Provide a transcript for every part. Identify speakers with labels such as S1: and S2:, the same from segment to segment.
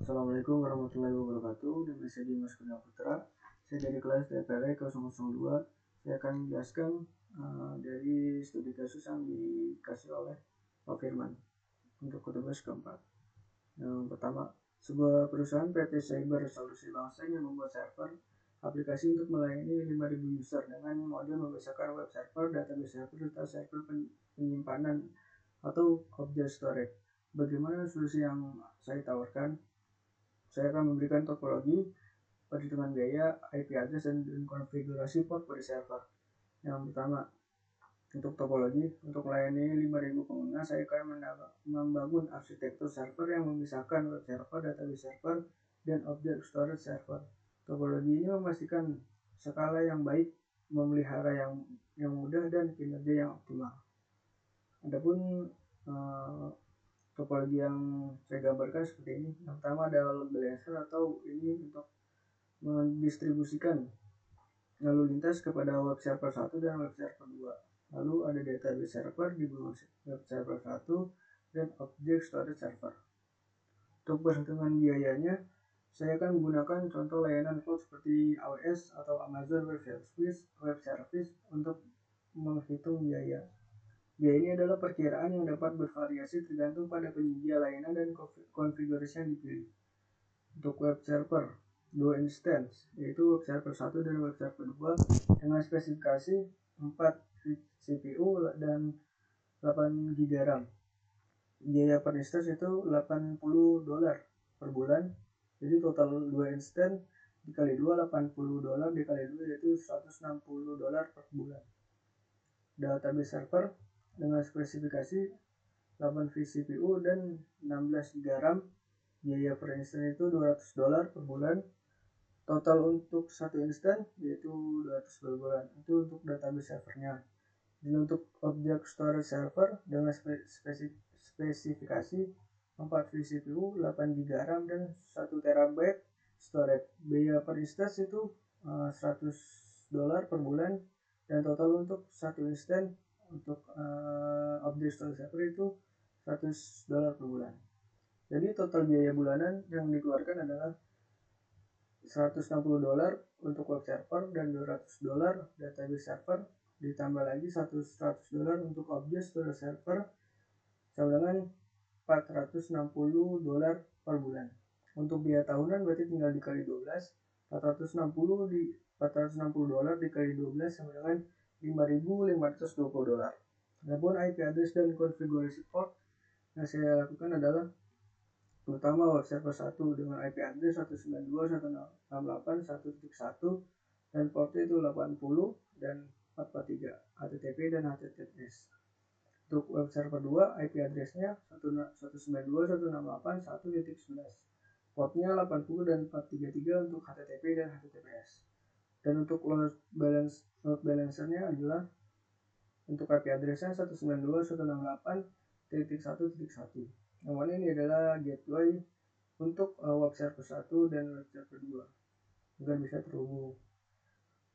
S1: Assalamualaikum warahmatullahi wabarakatuh. Nama saya Dimas Kurnia Putra. Saya dari kelas DPR K002. Saya akan menjelaskan dari studi kasus yang dikasih oleh Pak Firman untuk tugas keempat. Yang pertama, sebuah perusahaan PT Cyber Solusi Bangsa yang membuat server aplikasi untuk melayani 5.000 user dengan model memisahkan web server, database server, serta server penyimpanan atau object storage. Bagaimana solusi yang saya tawarkan? Saya akan memberikan topologi, perhitungan biaya, IP address, dan konfigurasi port pada server. Yang pertama, untuk topologi, untuk melayani 5.000 pengguna, saya akan membangun arsitektur server yang memisahkan web server, database server, dan objek storage server. Topologi ini memastikan skala yang baik, memelihara yang mudah, dan kinerja yang optimal. Adapun topologi yang saya gambarkan seperti ini. Yang pertama ada load balancer, atau ini untuk mendistribusikan lalu lintas kepada web server 1 dan web server 2. Lalu ada database server di bawah web server 1 dan object storage server. Untuk perhitungan biayanya, saya akan menggunakan contoh layanan cloud seperti AWS atau Amazon Web Service untuk menghitung biaya. Biaya ini adalah perkiraan yang dapat bervariasi tergantung pada penyedia layanan dan konfigurasi yang dipilih. Untuk web server, 2 instance, yaitu web server 1 dan web server 2 dengan spesifikasi 4 CPU dan 8 GB RAM. Biaya per instance itu $80 per bulan. Jadi total 2 instance dikali 2, $80 dikali 2 yaitu $160 per bulan. Database server dengan spesifikasi 8 vCPU dan 16 GB RAM. Biaya per instan itu $200 per bulan. Total untuk satu instan yaitu $200 per bulan. Itu untuk database servernya. Dan untuk objek storage server dengan spesifikasi 4 vCPU, 8 GB RAM, dan 1 TB storage. Biaya per instance itu $100 per bulan. Dan total untuk satu instan untuk objek storage server itu $100 per bulan. Jadi total biaya bulanan yang dikeluarkan adalah $160 untuk web server dan $200 database server, ditambah lagi $100 untuk objek storage server, sama dengan $460 per bulan. Untuk biaya tahunan berarti tinggal dikali 12, $460 dikali 12 sama dengan $5.520. Adapun IP address dan konfigurasi port yang saya lakukan adalah pertama web server 1 dengan IP address 192.168.1.1 dan portnya itu 80 dan 443 HTTP dan HTTPS. Untuk web server 2 IP addressnya 192.168.1.11, portnya 80 dan 433 untuk HTTP dan HTTPS. Dan untuk load balancernya adalah untuk IP addressnya 192.168.1.1. Yang mana ini adalah gateway untuk web server 1 dan web server 2 agar bisa terhubung.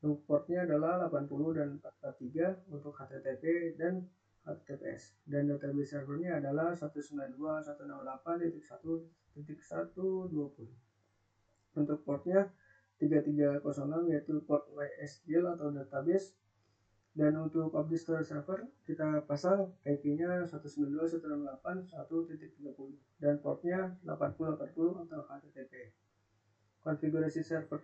S1: Untuk portnya adalah 80 dan 443 untuk HTTP dan HTTPS. Dan database servernya adalah 192.168.1.120. Untuk portnya 3306 yaitu port MySQL atau database. Dan untuk object storage server kita pasang IP-nya 192.168.1.30 dan portnya 8080 atau HTTP. Konfigurasi server.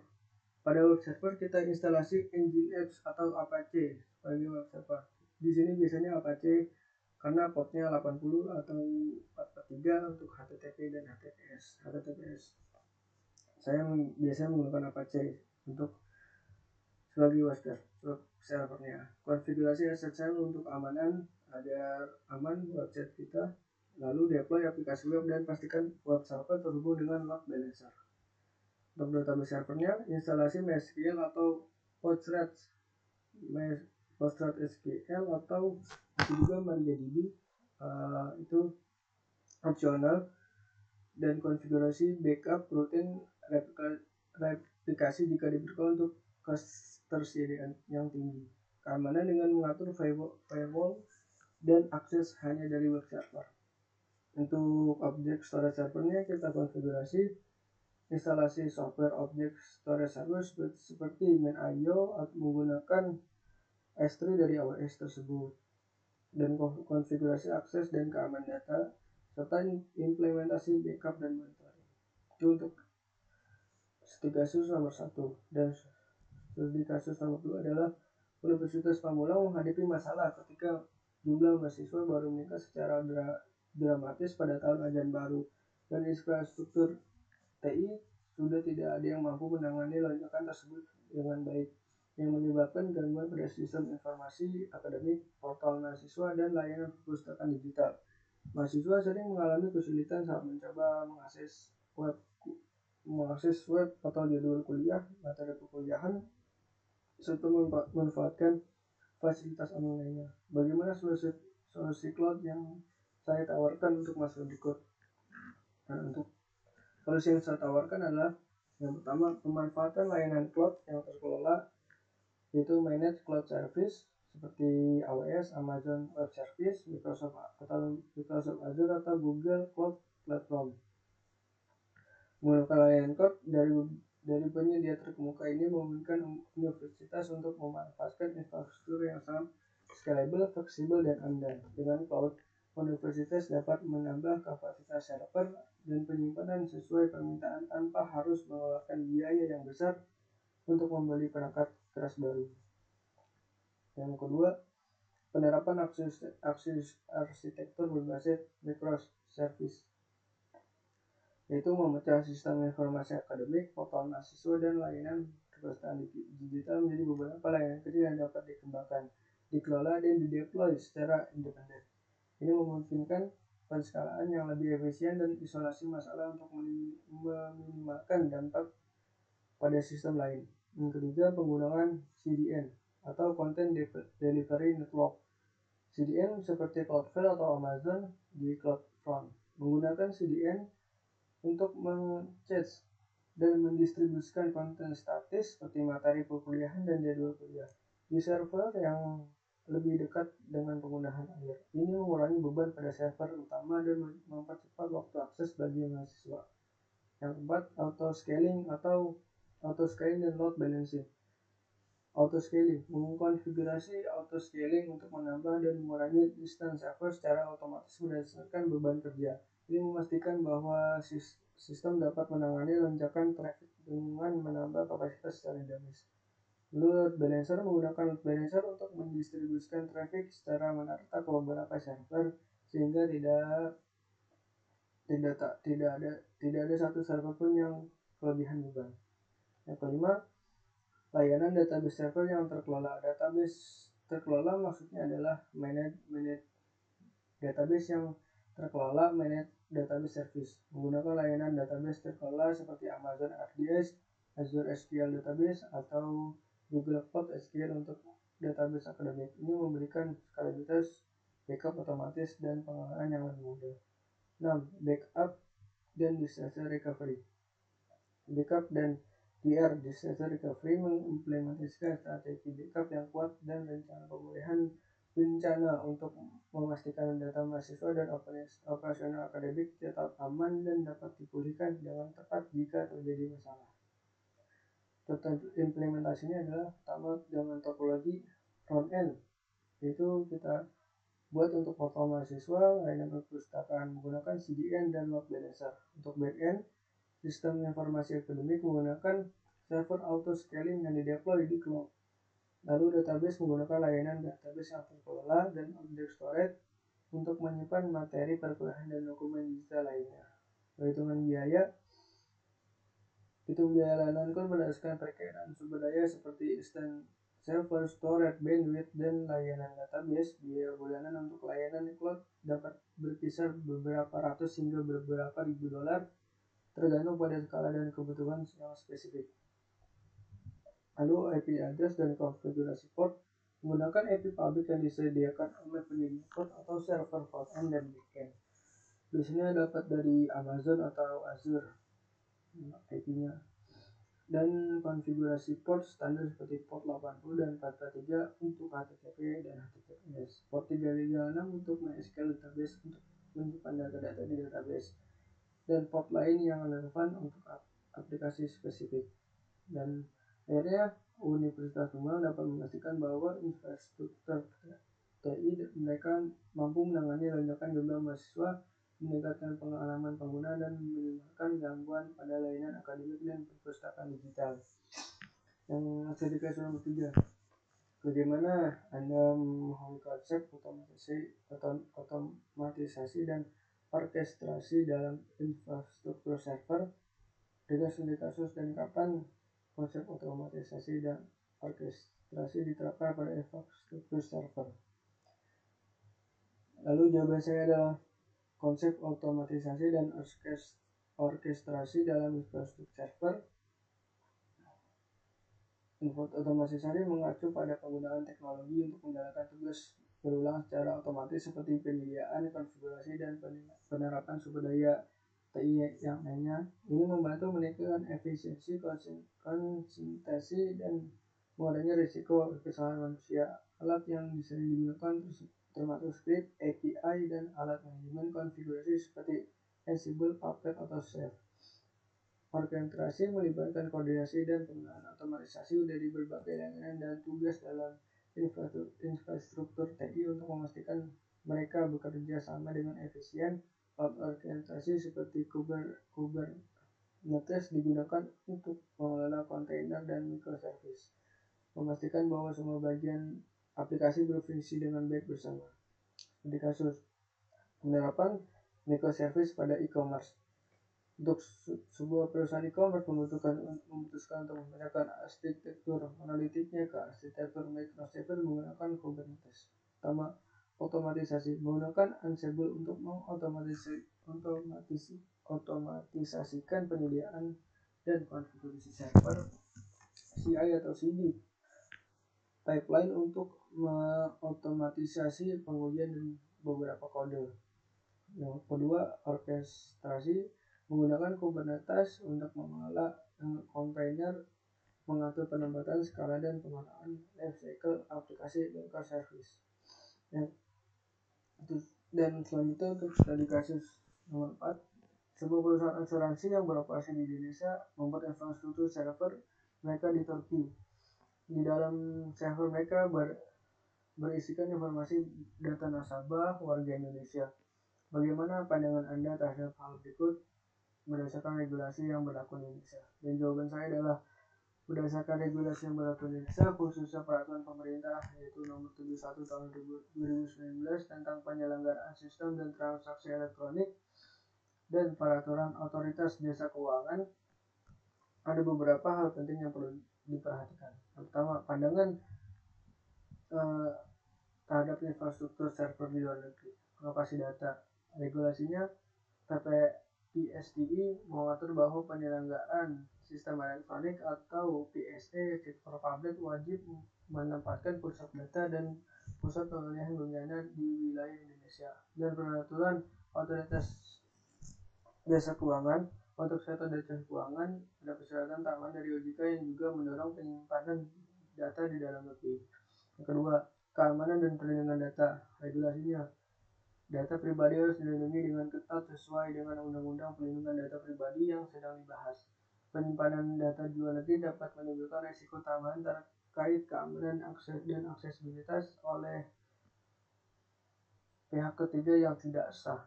S1: Pada web server kita instalasi Nginx atau Apache sebagai web server. Di sini biasanya Apache karena portnya 80 atau 443 untuk HTTP dan HTTPS. Saya biasanya menggunakan Apache untuk sebagai web servernya. Konfigurasi SSL untuk keamanan agar aman website kita. Lalu deploy aplikasi web dan pastikan web server terhubung dengan load balancer. Untuk database servernya, instalasi MySQL atau Postgres SQL atau itu juga MariaDB itu opsional. Dan konfigurasi backup rutin replikasi jika diperlukan untuk ketersediaan yang tinggi. Keamanan dengan mengatur firewall dan akses hanya dari web server. Untuk objek storage servernya kita konfigurasi instalasi software object storage service seperti main.io atau menggunakan S3 dari AWS tersebut, dan konfigurasi akses dan keamanan data, serta implementasi backup dan monitoring. Itu untuk studi kasus nomor 1. Dan studi kasus nomor 2 adalah Universitas Pamulang menghadapi masalah ketika jumlah mahasiswa baru meningkat secara dramatis pada tahun ajaran baru, dan infrastruktur TI sudah tidak ada yang mampu menangani lonjakan tersebut dengan baik, yang menyebabkan gangguan pada sistem informasi akademik, portal mahasiswa, dan layanan perpustakaan digital. Mahasiswa sering mengalami kesulitan saat mencoba mengakses web atau jadwal kuliah, materi perkuliahan, serta memanfaatkan fasilitas online lainnya. Bagaimana solusi cloud yang saya tawarkan untuk masalah berikut? Nah, untuk solusi yang saya tawarkan adalah yang pertama, pemanfaatan layanan cloud yang terkelola, yaitu managed cloud service seperti AWS, Amazon Web Service, Microsoft Azure atau Google Cloud Platform. Menggunakan layanan cloud dari penyedia terkemuka ini memungkinkan universitas untuk memanfaatkan infrastruktur yang sangat scalable, fleksibel, dan andal. Dengan cloud, universitas dapat menambah kapasitas server dan penyimpanan sesuai permintaan tanpa harus mengeluarkan biaya yang besar untuk membeli perangkat keras baru. Yang kedua, penerapan arsitektur berbasis microservice, yaitu memecah sistem informasi akademik, portal mahasiswa, dan layanan perpustakaan digital menjadi beberapa layanan kecil yang dapat dikembangkan, dikelola, dan dideploy secara independen. Ini memungkinkan penskalaan yang lebih efisien dan isolasi masalah untuk meminimalkan dampak pada sistem lain. Yang ketiga, penggunaan CDN atau Content Delivery Network. CDN seperti Cloudflare atau Amazon di CloudFront menggunakan CDN untuk mengcache dan mendistribusikan konten statis seperti materi perkuliahan dan jadwal kuliah di server yang lebih dekat dengan penggunaan air. Ini mengurangi beban pada server utama dan mempercepat waktu akses bagi mahasiswa. Yang keempat, auto-scaling dan load balancing. Auto-scaling mengkonfigurasi auto-scaling untuk menambah dan mengurangi instance server secara otomatis berdasarkan beban kerja. Ini memastikan bahwa sistem dapat menangani lonjakan traffic dengan menambah kapasitas secara dinamis. Load balancer menggunakan load balancer untuk mendistribusikan traffic secara merata ke beberapa server sehingga tidak ada satu server pun yang kelebihan beban. Yang kelima, layanan database server yang terkelola. Database terkelola maksudnya adalah managed database yang terkelola, managed database service, menggunakan layanan database terkelola seperti Amazon RDS, Azure SQL Database, atau Google Cloud SQL untuk database akademik. Ini memberikan skalabilitas, backup otomatis, dan pengelolaan yang lebih mudah. 6. Backup dan disaster recovery. Backup dan DR disaster recovery mengimplementasikan strategi backup yang kuat dan rencana pemulihan bencana untuk memastikan data mahasiswa dan operasional akademik tetap aman dan dapat dipulihkan dengan tepat jika terjadi masalah. Contoh implementasinya adalah pertama dengan topologi front end, yaitu kita buat untuk portal mahasiswa, layanan perpustakaan menggunakan CDN dan load balancer. Untuk backend, sistem informasi akademik menggunakan server auto scaling yang dideploy di cloud. Lalu database menggunakan layanan database yang terkelola dan object storage untuk menyimpan materi perkuliahan dan dokumen digital lainnya. Perhitungan biaya, hitung biaya layanan cloud berdasarkan perkiraan sumber daya seperti instant server, storage, bandwidth, dan layanan database. Biaya bulanan untuk layanan cloud dapat berkisar beberapa ratus hingga beberapa ribu dolar, tergantung pada skala dan kebutuhan yang spesifik. Lalu IP address dan konfigurasi port, menggunakan IP public yang disediakan oleh penyedia port atau server front-end dan back-end. Biasanya dapat dari Amazon atau Azure IP-nya. Dan konfigurasi port standar seperti port 80 dan 443 untuk HTTP dan HTTPS. Port 336 untuk MySQL database untuk menyimpan data-data di database. Dan port lain yang relevan untuk aplikasi spesifik. Dan akhirnya Universitas Semarang dapat memastikan bahwa infrastruktur TI mereka mampu menangani lonjakan jumlah mahasiswa, meningkatkan pengalaman pengguna, dan minimalkan gangguan pada layanan akademik dan perpustakaan digital. Yang sertifikasi nomor 3, bagaimana Anda memahami konsep otomatisasi dan orkestrasi dalam infrastruktur server, dengan studi kasus, dan kapan konsep otomatisasi dan orkestrasi diterapkan pada infrastruktur server. Lalu jawaban saya adalah konsep otomatisasi dan orkestrasi dalam infrastruktur server. Otomatisasi mengacu pada penggunaan teknologi untuk menjalankan tugas berulang secara otomatis seperti penyediaan, konfigurasi, dan penerapan sumber daya TI yang lainnya. Ini membantu meningkatkan efisiensi, konsistensi, dan mengurangi risiko kesalahan manusia. Alat yang sering digunakan termasuk script, API, dan alat manajemen konfigurasi seperti Ansible, Puppet, atau Chef. Orkestrasi melibatkan koordinasi dan penggunaan otomatisasi dari berbagai layanan dan tugas dalam infrastruktur TI untuk memastikan mereka bekerja sama dengan efisien. Orkestrasi seperti Kubernetes digunakan untuk mengelola kontainer dan microservice, memastikan bahwa semua bagian aplikasi berfungsi dengan baik bersama. Di kasus penerapan microservice pada e-commerce. Untuk sebuah perusahaan e-commerce memutuskan untuk memindahkan arsitektur monolitiknya ke arsitektur microservice menggunakan Kubernetes. Pertama, otomatisasi menggunakan Ansible untuk otomatisasikan penyediaan dan konfigurasi server, CI atau CD, pipeline untuk mengotomatisasi pengujian dan beberapa kode. Yang kedua, orkestrasi menggunakan Kubernetes untuk mengelola kontainer, mengatur penempatan, skala, dan pengelolaan lifecycle aplikasi microservice. Dan selanjutnya untuk studi kasus nomor 4, sebuah perusahaan asuransi yang beroperasi di Indonesia membuat infrastruktur server mereka di Turki. Di dalam server mereka berisikan informasi data nasabah warga Indonesia. Bagaimana pandangan Anda terhadap hal berikut berdasarkan regulasi yang berlaku di Indonesia? Dan jawaban saya adalah berdasarkan regulasi yang berlaku di Indonesia, khususnya peraturan pemerintah yaitu nomor 71 tahun 2019 tentang penyelenggaraan sistem dan transaksi elektronik, dan peraturan otoritas jasa keuangan, ada beberapa hal penting yang perlu diperhatikan. Yang pertama, pandangan terhadap infrastruktur server di luar negeri. Lokasi data. Regulasinya PSTI mengatur bahwa penyelenggaraan sistem elektronik atau PSE sektor publik wajib menempatkan pusat data dan pusat pemilihan bencana di wilayah Indonesia. Dan peraturan otoritas jasa keuangan untuk sektor jasa keuangan ada persyaratan tambahan dari OJK yang juga mendorong penyimpanan data di dalam negeri. Yang kedua, keamanan dan perlindungan data. Regulasinya, data pribadi harus dilindungi dengan ketat sesuai dengan Undang-Undang Perlindungan Data Pribadi yang sedang dibahas. Penyimpanan data di luar negeri dapat menimbulkan risiko tambahan terkait keamanan dan aksesibilitas oleh pihak ketiga yang tidak sah,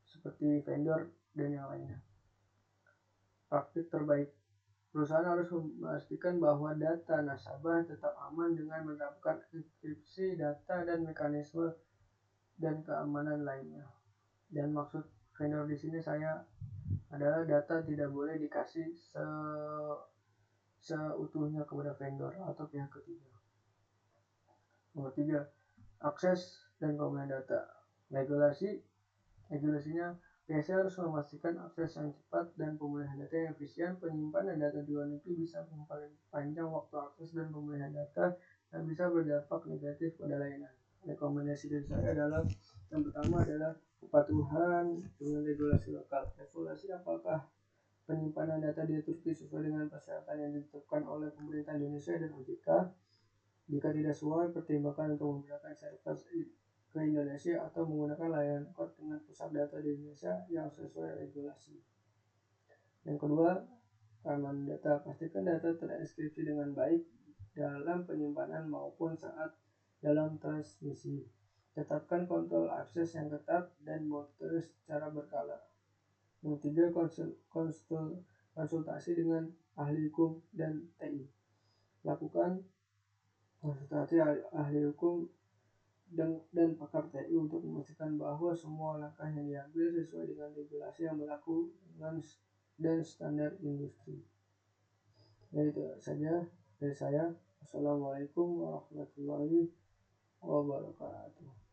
S1: seperti vendor dan yang lainnya. Praktik terbaik. Perusahaan harus memastikan bahwa data nasabah tetap aman dengan menerapkan enkripsi data dan mekanisme dan keamanan lainnya. Dan maksud vendor di sini saya adalah data tidak boleh dikasih seutuhnya kepada vendor atau pihak ketiga. Nomor 3, akses dan pemulihan data. Regulasinya PSE harus memastikan akses yang cepat dan pemulihan data yang efisien. Penyimpanan data di luar negeri bisa memperpanjang waktu akses dan pemulihan data dan bisa berdampak negatif pada layanan. Rekomendasi dari saya adalah yang pertama adalah kepatuhan dengan regulasi lokal. Evaluasi apakah penyimpanan data di Turki sesuai dengan persyaratan yang ditetapkan oleh pemerintah Indonesia dan OJK. Jika tidak sesuai, pertimbangkan untuk menggunakan server ke Indonesia atau menggunakan layanan cloud dengan pusat data di Indonesia yang sesuai regulasi. Yang kedua, keamanan data. Pastikan data terenkripsi dengan baik dalam penyimpanan maupun saat dalam transmisi. Tetapkan kontrol akses yang ketat dan monitor secara berkala. Yang ketiga, konsultasi dengan ahli hukum dan TI. Lakukan konsultasi ahli hukum dan pakar TI untuk memastikan bahwa semua langkah yang diambil sesuai dengan regulasi yang berlaku dan standar industri. Ya, itu saja dari saya. Assalamualaikum warahmatullahi wabarakatuh.